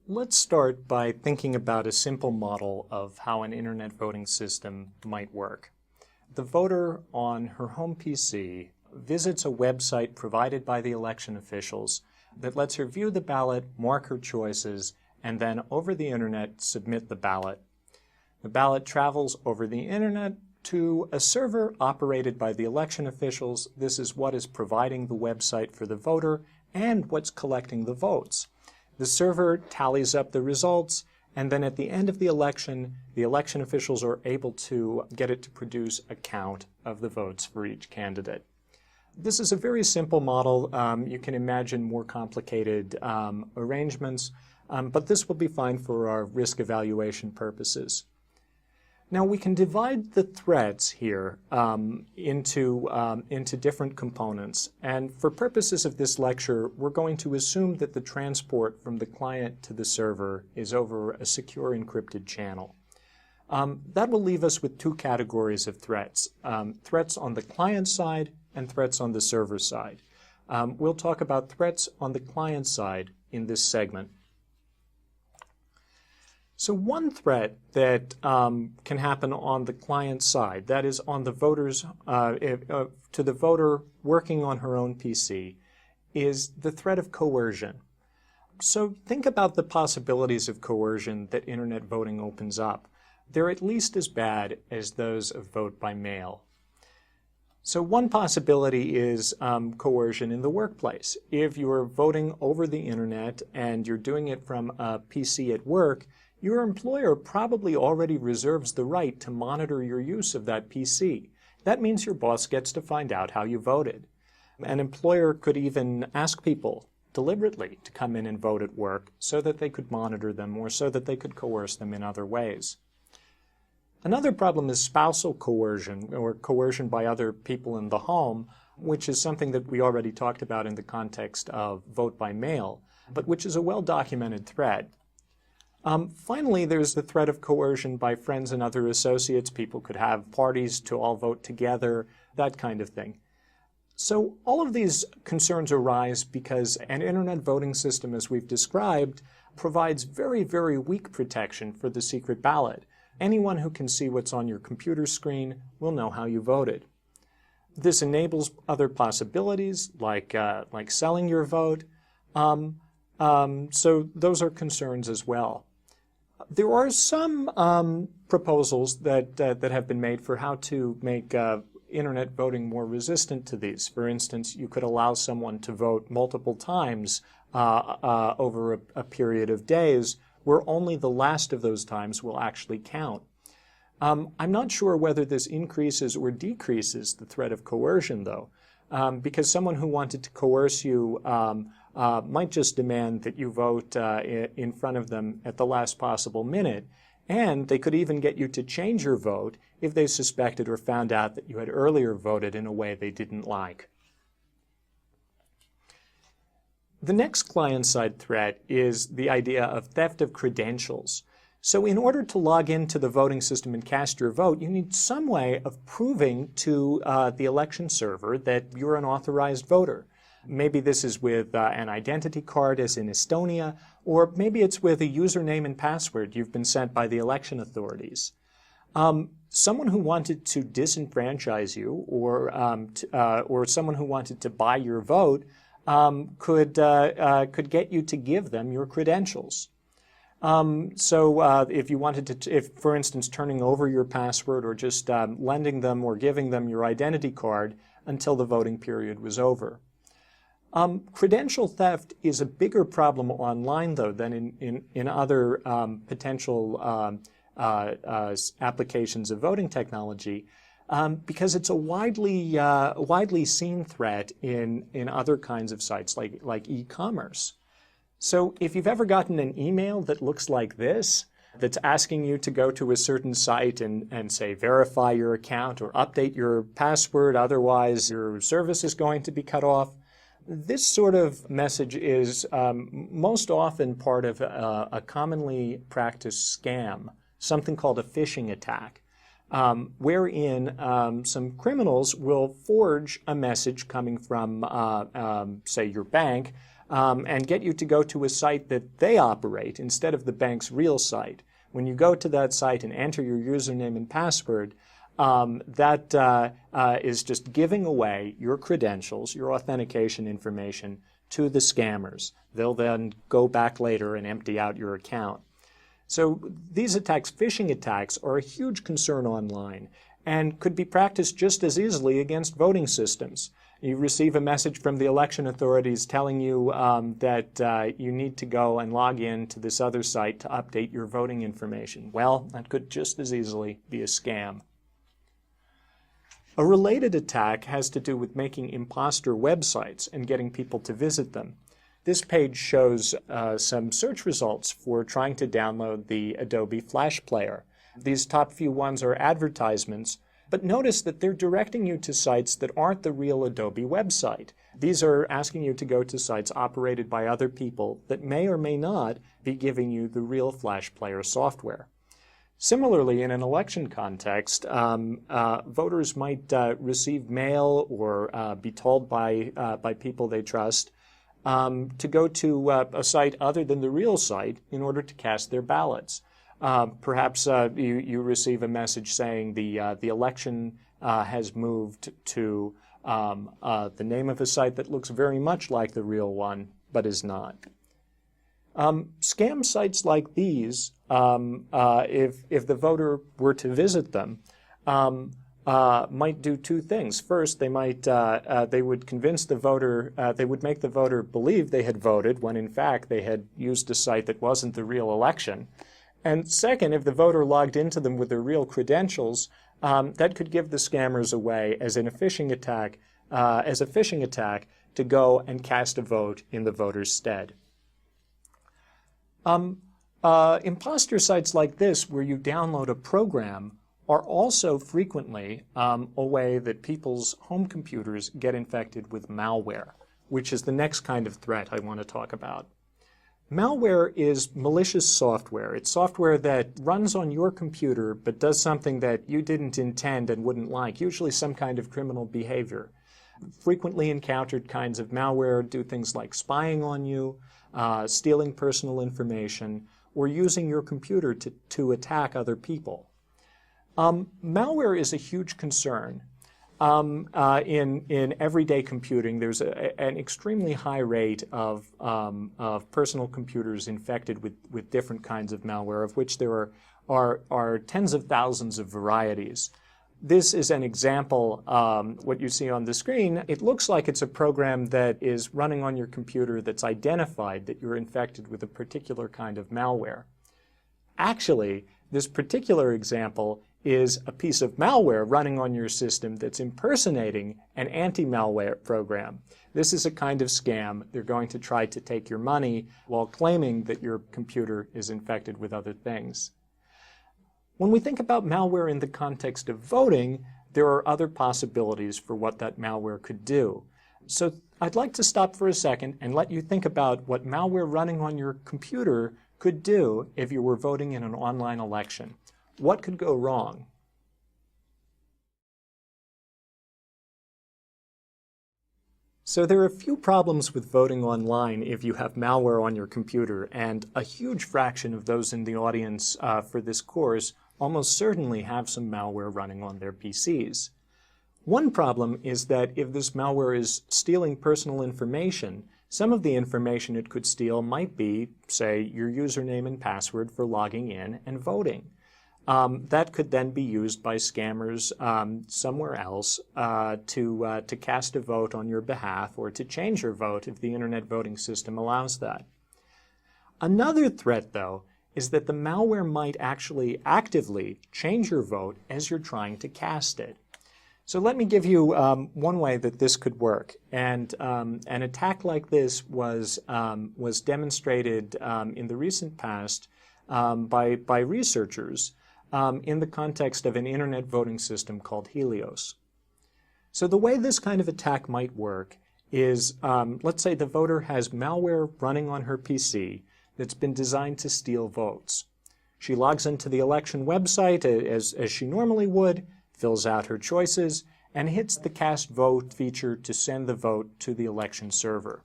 Let's start by thinking about a simple model of how an internet voting system might work. The voter on her home PC visits a website provided by the election officials that lets her view the ballot, mark her choices, and then over the internet submit the ballot. The ballot travels over the internet to a server operated by the election officials. This is what is providing the website for the voter and what's collecting the votes. The server tallies up the results, and then at the end of the election officials are able to get it to produce a count of the votes for each candidate. This is a very simple model. You can imagine more complicated arrangements, but this will be fine for our risk evaluation purposes. Now we can divide the threads here into different components, and for purposes of this lecture we're going to assume that the transport from the client to the server is over a secure encrypted channel. That will leave us with two categories of threats, threats on the client side and threats on the server side. We'll talk about threats on the client side in this segment. So one threat that can happen on the client side, that is on the voters, to the voter working on her own PC, is the threat of coercion. So think about the possibilities of coercion that internet voting opens up. They're at least as bad as those of vote by mail. So one possibility is coercion in the workplace. If you're voting over the internet and you're doing it from a PC at work, your employer probably already reserves the right to monitor your use of that PC. That means your boss gets to find out how you voted. An employer could even ask people deliberately to come in and vote at work so that they could monitor them or so that they could coerce them in other ways. Another problem is spousal coercion, or coercion by other people in the home, which is something that we already talked about in the context of vote by mail, but which is a well-documented threat. Finally, there's the threat of coercion by friends and other associates. People could have parties to all vote together, that kind of thing. So all of these concerns arise because an internet voting system, as we've described, provides very, very weak protection for the secret ballot. Anyone who can see what's on your computer screen will know how you voted. This enables other possibilities like selling your vote. So those are concerns as well. There are some proposals that have been made for how to make internet voting more resistant to these. For instance, you could allow someone to vote multiple times over a period of days, where only the last of those times will actually count. I'm not sure whether this increases or decreases the threat of coercion, though, because someone who wanted to coerce you might just demand that you vote in front of them at the last possible minute, and they could even get you to change your vote if they suspected or found out that you had earlier voted in a way they didn't like. The next client-side threat is the idea of theft of credentials. So in order to log into the voting system and cast your vote, you need some way of proving to the election server that you're an authorized voter. Maybe this is with an identity card, as in Estonia, or maybe it's with a username and password you've been sent by the election authorities. Someone who wanted to disenfranchise you, or someone who wanted to buy your vote, could get you to give them your credentials. If you wanted to, if for instance turning over your password or just lending them or giving them your identity card until the voting period was over. Credential theft is a bigger problem online, though, than in other potential applications of voting technology, because it's a widely seen threat in other kinds of sites like e-commerce. So if you've ever gotten an email that looks like this, that's asking you to go to a certain site and say verify your account or update your password, otherwise your service is going to be cut off, this sort of message is most often part of a commonly practiced scam, something called a phishing attack, wherein some criminals will forge a message coming from, say, your bank, and get you to go to a site that they operate instead of the bank's real site. When you go to that site and enter your username and password, that is just giving away your credentials, your authentication information to the scammers. They'll then go back later and empty out your account. So these attacks, phishing attacks, are a huge concern online and could be practiced just as easily against voting systems. You receive a message from the election authorities telling you that you need to go and log in to this other site to update your voting information. Well, that could just as easily be a scam. A related attack has to do with making imposter websites and getting people to visit them. This page shows some search results for trying to download the Adobe Flash Player. These top few ones are advertisements, but notice that they're directing you to sites that aren't the real Adobe website. These are asking you to go to sites operated by other people that may or may not be giving you the real Flash Player software. Similarly, in an election context, voters might receive mail or be told by people they trust to go to a site other than the real site in order to cast their ballots. Perhaps you receive a message saying the election has moved to the name of a site that looks very much like the real one, but is not. Scam sites like these, if the voter were to visit them, might do two things. First, they would convince the voter, they would make the voter believe they had voted when in fact they had used a site that wasn't the real election. And second, if the voter logged into them with their real credentials, that could give the scammers a way as a phishing attack to go and cast a vote in the voter's stead. Imposter sites like this, where you download a program, are also frequently a way that people's home computers get infected with malware, which is the next kind of threat I want to talk about. Malware is malicious software. It's software that runs on your computer but does something that you didn't intend and wouldn't like, usually some kind of criminal behavior. Frequently encountered kinds of malware do things like spying on you, stealing personal information, or using your computer to attack other people. Malware is a huge concern. In everyday computing, there's an extremely high rate of personal computers infected with different kinds of malware, of which there are tens of thousands of varieties. This is an example, what you see on the screen. It looks like it's a program that is running on your computer that's identified that you're infected with a particular kind of malware. Actually, this particular example is a piece of malware running on your system that's impersonating an anti-malware program. This is a kind of scam. They're going to try to take your money while claiming that your computer is infected with other things. When we think about malware in the context of voting, there are other possibilities for what that malware could do. So I'd like to stop for a second and let you think about what malware running on your computer could do if you were voting in an online election. What could go wrong? So there are a few problems with voting online if you have malware on your computer, and a huge fraction of those in the audience for this course almost certainly have some malware running on their PCs. One problem is that if this malware is stealing personal information, some of the information it could steal might be, say, your username and password for logging in and voting. That could then be used by scammers somewhere else to cast a vote on your behalf or to change your vote if the internet voting system allows that. Another threat, though, is that the malware might actually actively change your vote as you're trying to cast it. So let me give you one way that this could work. And an attack like this was demonstrated in the recent past by researchers in the context of an internet voting system called Helios. So the way this kind of attack might work is, let's say the voter has malware running on her PC that's been designed to steal votes. She logs into the election website as she normally would, fills out her choices, and hits the cast vote feature to send the vote to the election server.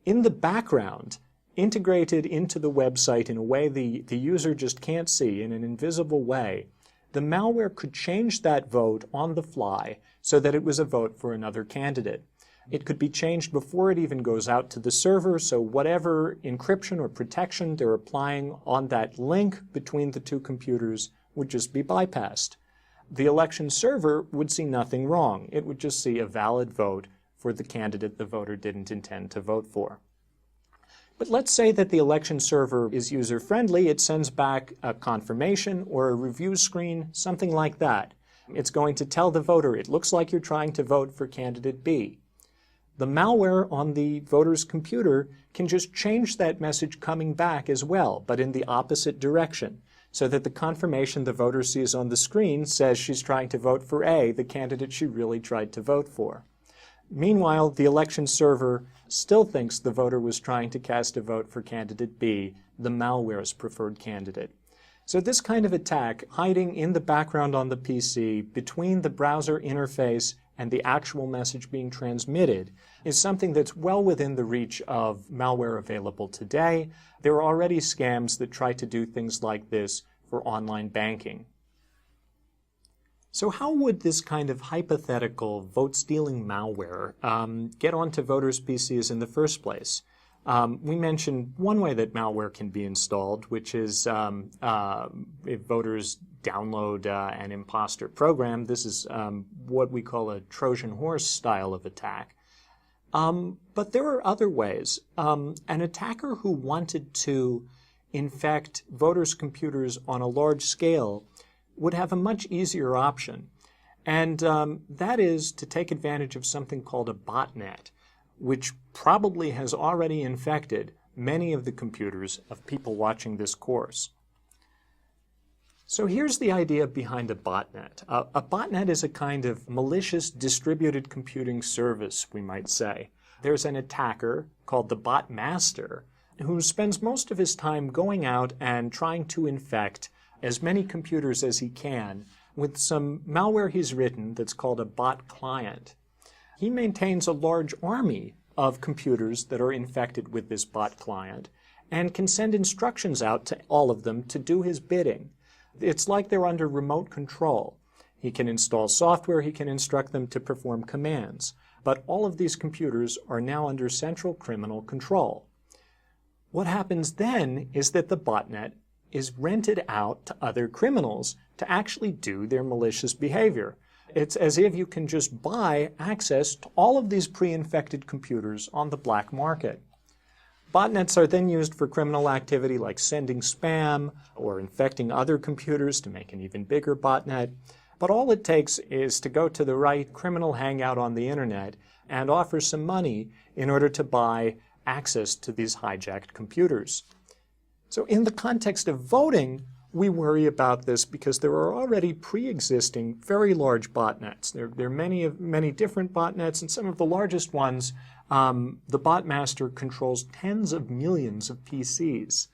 In the background, integrated into the website in a way the user just can't see, in an invisible way, the malware could change that vote on the fly so that it was a vote for another candidate. It could be changed before it even goes out to the server, so whatever encryption or protection they're applying on that link between the two computers would just be bypassed. The election server would see nothing wrong. It would just see a valid vote for the candidate the voter didn't intend to vote for. But let's say that the election server is user-friendly. It sends back a confirmation or a review screen, something like that. It's going to tell the voter, it looks like you're trying to vote for candidate B. The malware on the voter's computer can just change that message coming back as well, but in the opposite direction, so that the confirmation the voter sees on the screen says she's trying to vote for A, the candidate she really tried to vote for. Meanwhile, the election server still thinks the voter was trying to cast a vote for candidate B, the malware's preferred candidate. So this kind of attack, hiding in the background on the PC between the browser interface and the actual message being transmitted, is something that's well within the reach of malware available today. There are already scams that try to do things like this for online banking. So how would this kind of hypothetical vote-stealing malware get onto voters' PCs in the first place? We mentioned one way that malware can be installed, which is if voters download an imposter program. This is what we call a Trojan horse style of attack. But there are other ways. An attacker who wanted to infect voters' computers on a large scale would have a much easier option. And that is to take advantage of something called a botnet, which probably has already infected many of the computers of people watching this course. So here's the idea behind a botnet. A botnet is a kind of malicious distributed computing service, we might say. There's an attacker called the bot master who spends most of his time going out and trying to infect as many computers as he can with some malware he's written that's called a bot client. He maintains a large army of computers that are infected with this bot client and can send instructions out to all of them to do his bidding. It's like they're under remote control. He can install software, he can instruct them to perform commands, but all of these computers are now under central criminal control. What happens then is that the botnet is rented out to other criminals to actually do their malicious behavior. It's as if you can just buy access to all of these pre-infected computers on the black market. Botnets are then used for criminal activity like sending spam or infecting other computers to make an even bigger botnet. But all it takes is to go to the right criminal hangout on the internet and offer some money in order to buy access to these hijacked computers. So in the context of voting, we worry about this because there are already pre-existing very large botnets. There are many different botnets, and some of the largest ones, the bot master controls tens of millions of PCs.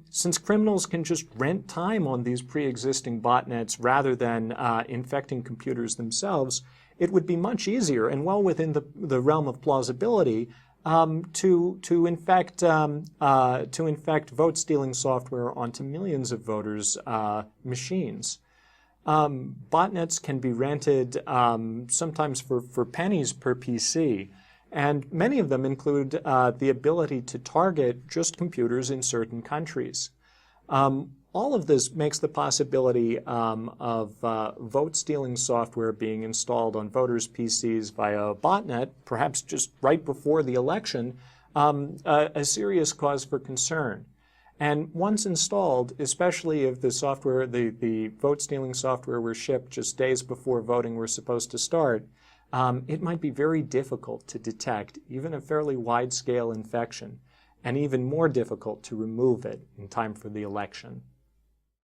Since criminals can just rent time on these pre-existing botnets rather than infecting computers themselves, it would be much easier and well within the realm of plausibility to infect vote-stealing software onto millions of voters' machines. Botnets can be rented sometimes for pennies per PC, and many of them include the ability to target just computers in certain countries. All of this makes the possibility of vote-stealing software being installed on voters' PCs via a botnet, perhaps just right before the election, a serious cause for concern. And once installed, especially if the software, the vote-stealing software were shipped just days before voting were supposed to start, it might be very difficult to detect even a fairly wide-scale infection, and even more difficult to remove it in time for the election.